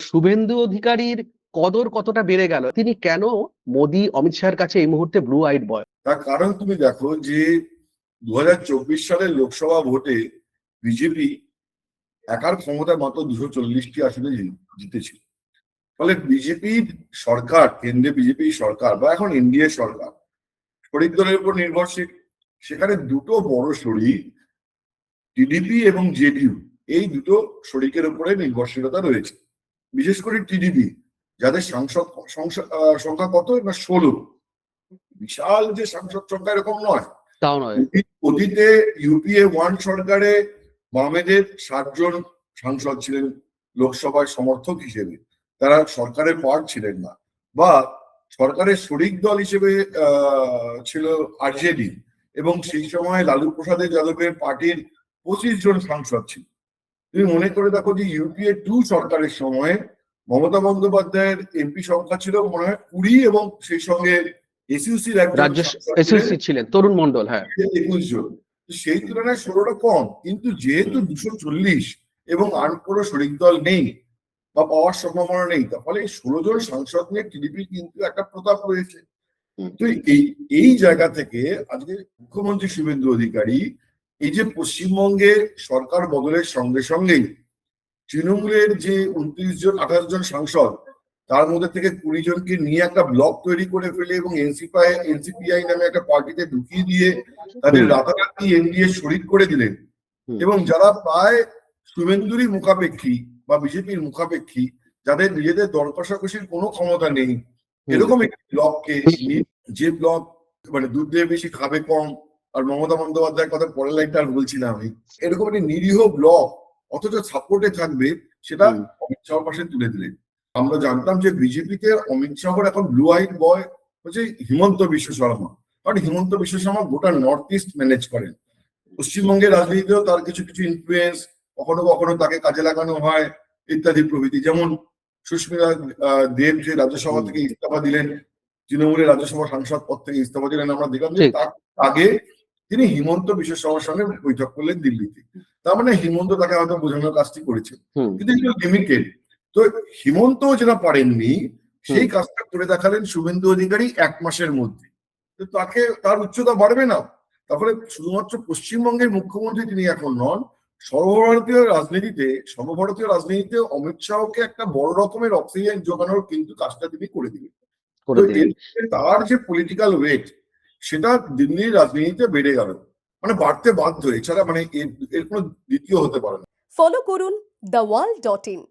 শুভেন্দু অধিকারীর কদর কতটা বেড়ে গেল? তিনি কেন মোদী অমিত শাহের কাছে এই মুহূর্তে ব্লু আইড বয়? তার কারণ তুমি দেখো যে 2024 সালের লোকসভা ভোটে বিজেপি একার ক্ষমতায় মাত্র 240টি আসনে জিতেছিল। ফলে বিজেপির সরকার, কেন্দ্রে বিজেপি সরকার বা এখন এনডিএ সরকার শরিক দলের উপর নির্ভরশীল। সেখানে দুটো বড় শরিক টিডিপি এবং জেডিইউ, এই দুটো শরিকের উপরে নির্ভরশীলতা রয়েছে। বিশেষ করে টিডিপি, যাদের সংখ্যা কত না 16। বিশাল যে সাংসদ সংখ্যা এরকম নয়। তাও নয়। অতীতে ইউপিএ 1 সরকারে বামেদের 60 জন সাংসদ ছিলেন লোকসভায় সমর্থক হিসেবে, তারা সরকারের পার্ট ছিলেন না। বা সরকারের শরিক দল হিসেবে ছিল আরজেডি, এবং সেই সময় লালু প্রসাদ যাদবের পার্টির 25 জন সাংসদ ছিল। তুমি মনে করে দেখো যে ইউপিএ 2 সরকারের সময় মমতা বন্দ্যোপাধ্যায়ের এমপি সংখ্যা ছিল মনে হয় 20, এবং সেই সঙ্গে এসইউসির রাজ্য এসইউসি ছিলেন তরুণ মণ্ডল, হ্যাঁ 21 জন। সেই তুলনায় 16টা কম, কিন্তু যেহেতু 240 এবং আর কোনো শরিক দল নেই বা পাওয়ার সম্ভাবনা নেই, তার ফলে 16 জন সাংসদ নিয়ে টিডিপি কিন্তু একটা প্রতাপ রয়েছে। তো এই জায়গা থেকে আজকে মুখ্যমন্ত্রী শুভেন্দু অধিকারী এই যে পশ্চিমবঙ্গে সরকার বদলের সঙ্গে সঙ্গেই তৃণমূলের যে 29 জন 28 জন সাংসদ, তার মধ্যে থেকে 20 জনকে নিয়ে একটা ব্লক তৈরি করে ফেলে এবং এনসিপিআই নামে একটা পার্টিতে ঢুকিয়ে দিয়ে তাদের রাতারাতি এনডিএ শরিক করে দিলেন। এবং যারা প্রায় শুভেন্দুরই মুখাপেক্ষী বা বিজেপির মুখাপেক্ষী, যাদের নিজেদের দর কষাকষির কোনো ক্ষমতা নেই, এরকম একটি ব্লককে, যে ব্লক মানে দুধ দিয়ে বেশি খাবে কম, আর মমতা বন্দ্যোপাধ্যায়ের কথা পরের লাইনটা আর বলছি না আমি, এরকম একটি নিরীহ ব্লক অথচ সাপোর্টে থাকবে, সেটা অমিত শাহর পাশে তুলে দিলেন। আমরা জানতাম যে বিজেপিতে অমিত শাহর এখন ব্লু আইড বয় হচ্ছে হিমন্ত বিশ্ব শর্মা, কারণ হিমন্ত বিশ্ব শর্মা গোটা নর্থ ইস্ট ম্যানেজ করেন। পশ্চিমবঙ্গের রাজনীতিতেও তার কিছু কিছু ইনফ্লুয়েন্স, কখনো কখনো তাকে কাজে লাগানো হয় ইত্যাদি প্রভৃতি। যেমন সুস্মিতা দেব যে রাজ্যসভা থেকে ইস্তফা দিলেন, তৃণমূলের রাজ্যসভা সাংসদ পদ থেকে ইস্তফা দিলেন, আমরা দেখলাম যে তার আগে তিনি হিমন্ত বিশ্ব শর্মার সঙ্গে বৈঠক করলেন দিল্লিতে। তার মানে হিমন্ত তাকে হয়তো বোঝানোর কাজটি করেছে, কিন্তু লিমিটেড। তো হিমন্ত যেটা পারেননি, সেই কাজটা করে দেখালেন শুভেন্দু অধিকারী 1 মাসের মধ্যে। তো তাকে, তার উচ্চতা বাড়বে না। তারপরে শুধুমাত্র পশ্চিমবঙ্গের মুখ্যমন্ত্রী তিনি এখন নন, সর্বভারতীয় রাজনীতিতে অমিত শাহকে একটা বড় রকমের অক্সিজেন যোগানোর কিন্তু কাজটা তিনি করে দিলেন। তার যে পলিটিক্যাল ওয়েট, সেটা দিল্লির রাজনীতিতে বেড়ে গেল, মানে বাড়তে বাধ্য, এছাড়া মানে এর কোনো দ্বিতীয় হতে পারে না। ফলো করুন theworld.in